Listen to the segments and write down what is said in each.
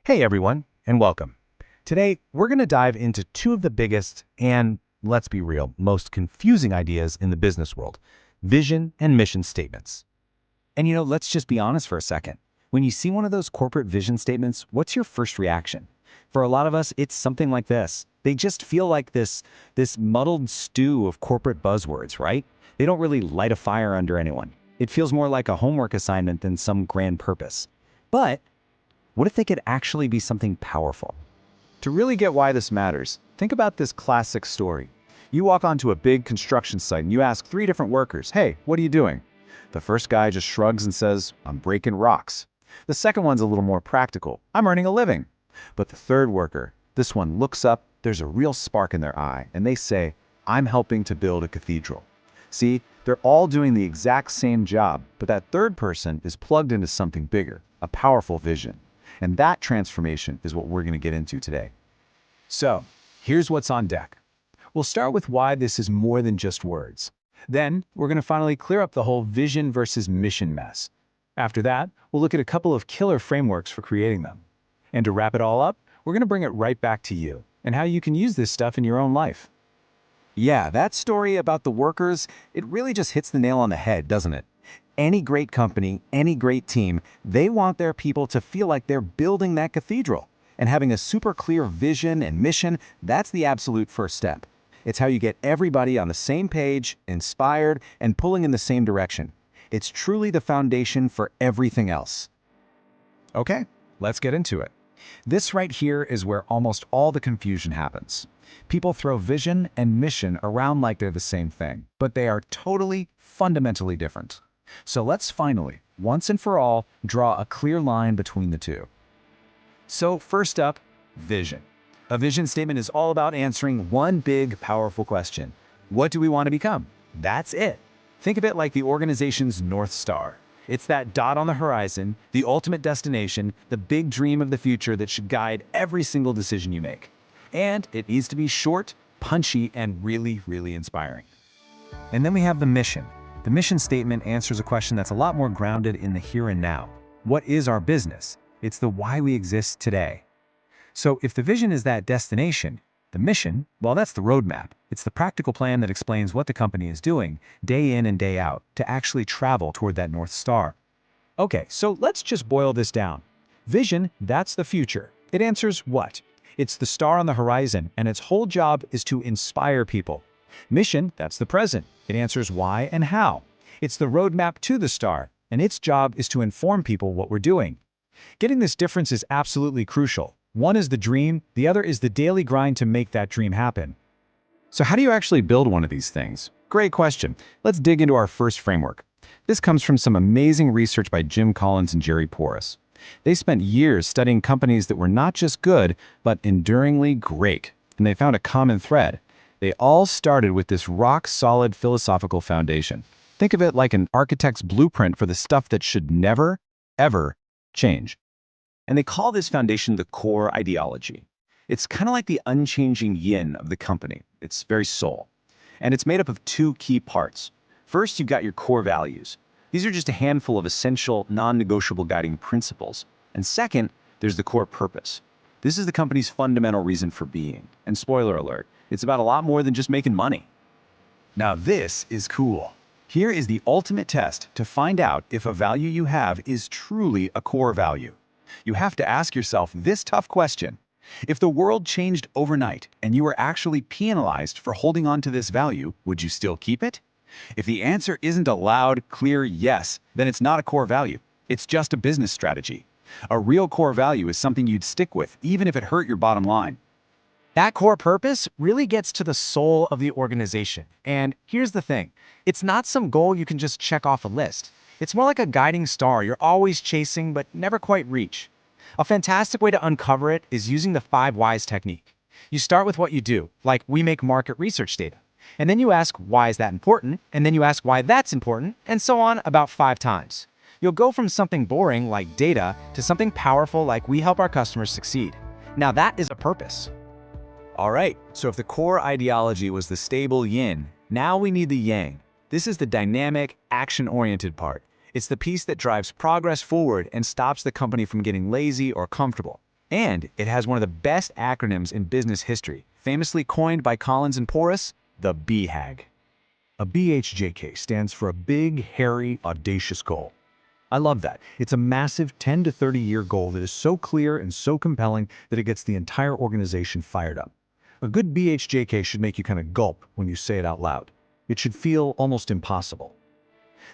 Hey everyone, and welcome. Today, we're going to dive into two of the biggest and, let's be real, most confusing ideas in the business world: vision and mission statements. And let's just be honest for a second. When you see one of those corporate vision statements, what's your first reaction? For a lot of us, it's something like this. They just feel like this muddled stew of corporate buzzwords, right? They don't really light a fire under anyone. It feels more like a homework assignment than some grand purpose. But what if they could actually be something powerful? To really get why this matters, think about this classic story. You walk onto a big construction site and you ask three different workers, "Hey, what are you doing?" The first guy just shrugs and says, "I'm breaking rocks." The second one's a little more practical. "I'm earning a living." But the third worker, this one looks up, there's a real spark in their eye, and they say, "I'm helping to build a cathedral." See, they're all doing the exact same job, but that third person is plugged into something bigger, a powerful vision. And that transformation is what we're going to get into today. So, here's what's on deck. We'll start with why this is more than just words. Then, we're going to finally clear up the whole vision versus mission mess. After that, we'll look at a couple of killer frameworks for creating them. And to wrap it all up, we're going to bring it right back to you and how you can use this stuff in your own life. Yeah, that story about the workers, it really just hits the nail on the head, doesn't it? Any great company, any great team, they want their people to feel like they're building that cathedral. And having a super clear vision and mission, that's the absolute first step. It's how you get everybody on the same page, inspired, and pulling in the same direction. It's truly the foundation for everything else. Okay, let's get into it. This right here is where almost all the confusion happens. People throw vision and mission around like they're the same thing, but they are totally, fundamentally different. So let's finally, once and for all, draw a clear line between the two. So first up, vision. A vision statement is all about answering one big, powerful question. What do we want to become? That's it. Think of it like the organization's North Star. It's that dot on the horizon, the ultimate destination, the big dream of the future that should guide every single decision you make. And it needs to be short, punchy, and really, really inspiring. And then we have the mission. The mission statement answers a question that's a lot more grounded in the here and now. What is our business? It's the why we exist today. So if the vision is that destination, the mission, well, that's the roadmap. It's the practical plan that explains what the company is doing, day in and day out, to actually travel toward that North Star. Okay, so let's just boil this down. Vision, that's the future. It answers what? It's the star on the horizon, and its whole job is to inspire people. Mission, that's the present. It answers why and how. It's the roadmap to the star, and its job is to inform people what we're doing. Getting this difference is absolutely crucial. One is the dream, the other is the daily grind to make that dream happen. So how do you actually build one of these things? Great question. Let's dig into our first framework. This comes from some amazing research by Jim Collins and Jerry Porras. They spent years studying companies that were not just good, but enduringly great, and they found a common thread. They all started with this rock-solid philosophical foundation. Think of it like an architect's blueprint for the stuff that should never, ever change. And they call this foundation the core ideology. It's kind of like the unchanging yin of the company, its very soul. And it's made up of two key parts. First, you've got your core values. These are just a handful of essential, non-negotiable guiding principles. And second, there's the core purpose. This is the company's fundamental reason for being. And spoiler alert, it's about a lot more than just making money. Now this is cool. Here is the ultimate test to find out if a value you have is truly a core value. You have to ask yourself this tough question. If the world changed overnight and you were actually penalized for holding on to this value, would you still keep it? If the answer isn't a loud, clear yes, then it's not a core value. It's just a business strategy. A real core value is something you'd stick with, even if it hurt your bottom line. That core purpose really gets to the soul of the organization. And here's the thing, it's not some goal you can just check off a list. It's more like a guiding star you're always chasing but never quite reach. A fantastic way to uncover it is using the 5 whys technique. You start with what you do, like we make market research data. And then you ask, why is that important? And then you ask why that's important, and so on about 5 times. You'll go from something boring like data to something powerful like we help our customers succeed. Now that is a purpose. All right, so if the core ideology was the stable yin, now we need the yang. This is the dynamic, action-oriented part. It's the piece that drives progress forward and stops the company from getting lazy or comfortable. And it has one of the best acronyms in business history, famously coined by Collins and Porras, the BHAG. A BHJK stands for a big, hairy, audacious goal. I love that. It's a massive 10 to 30-year goal that is so clear and so compelling that it gets the entire organization fired up. A good BHJK should make you kind of gulp when you say it out loud. It should feel almost impossible.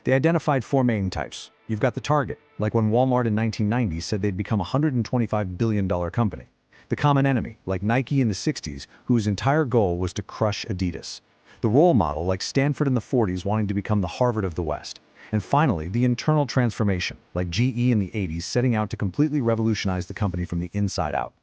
They identified four main types. You've got the target, like when Walmart in 1990 said they'd become a $125 billion company. The common enemy, like Nike in the 60s, whose entire goal was to crush Adidas. The role model, like Stanford in the 40s wanting to become the Harvard of the West. And finally, the internal transformation, like GE in the 80s setting out to completely revolutionize the company from the inside out.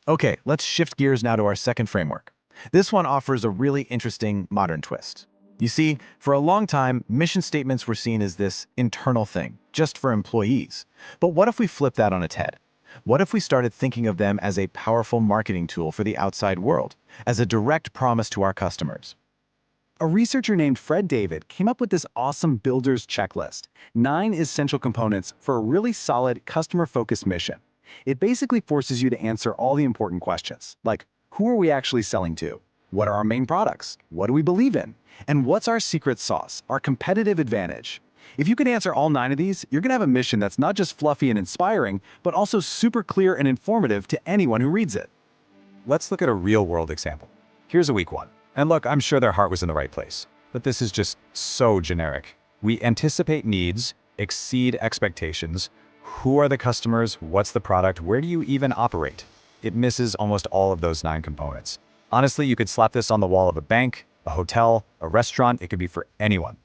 Okay, let's shift gears now to our second framework. This one offers a really interesting modern twist. You see, for a long time, mission statements were seen as this internal thing, just for employees. But what if we flip that on its head? What if we started thinking of them as a powerful marketing tool for the outside world, as a direct promise to our customers? A researcher named Fred David came up with this awesome builder's checklist, 9 essential components for a really solid customer-focused mission. It basically forces you to answer all the important questions, like who are we actually selling to? What are our main products? What do we believe in? And what's our secret sauce, our competitive advantage? If you can answer all 9 of these, you're going to have a mission that's not just fluffy and inspiring, but also super clear and informative to anyone who reads it. Let's look at a real-world example. Here's a weak one. And look, I'm sure their heart was in the right place. But this is just so generic. We anticipate needs, exceed expectations. Who are the customers? What's the product? Where do you even operate? It misses almost all of those 9 components. Honestly, you could slap this on the wall of a bank, a hotel, a restaurant. It could be for anyone.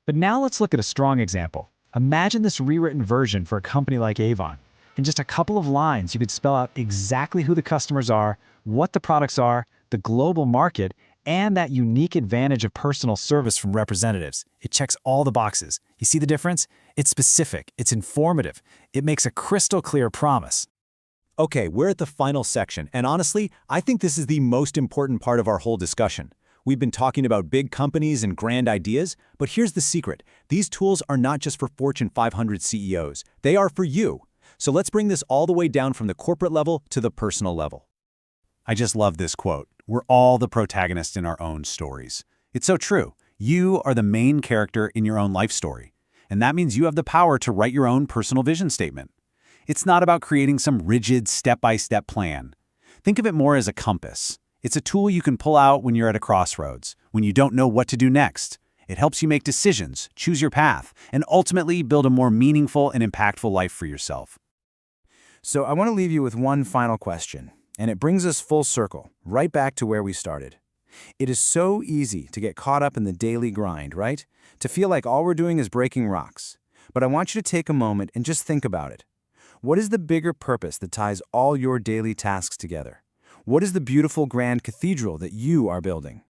But now let's look at a strong example. Imagine this rewritten version for a company like Avon. In just a couple of lines, you could spell out exactly who the customers are, what the products are, the global market, and that unique advantage of personal service from representatives. It checks all the boxes. You see the difference? It's specific, it's informative, it makes a crystal clear promise. Okay, we're at the final section, and honestly, I think this is the most important part of our whole discussion. We've been talking about big companies and grand ideas, but here's the secret. These tools are not just for Fortune 500 CEOs. They are for you. So let's bring this all the way down from the corporate level to the personal level. I just love this quote. We're all the protagonists in our own stories. It's so true. You are the main character in your own life story. And that means you have the power to write your own personal vision statement. It's not about creating some rigid step-by-step plan. Think of it more as a compass. It's a tool you can pull out when you're at a crossroads, when you don't know what to do next. It helps you make decisions, choose your path, and ultimately build a more meaningful and impactful life for yourself. So I want to leave you with one final question, and it brings us full circle, right back to where we started. It is so easy to get caught up in the daily grind, right? To feel like all we're doing is breaking rocks. But I want you to take a moment and just think about it. What is the bigger purpose that ties all your daily tasks together? What is the beautiful grand cathedral that you are building?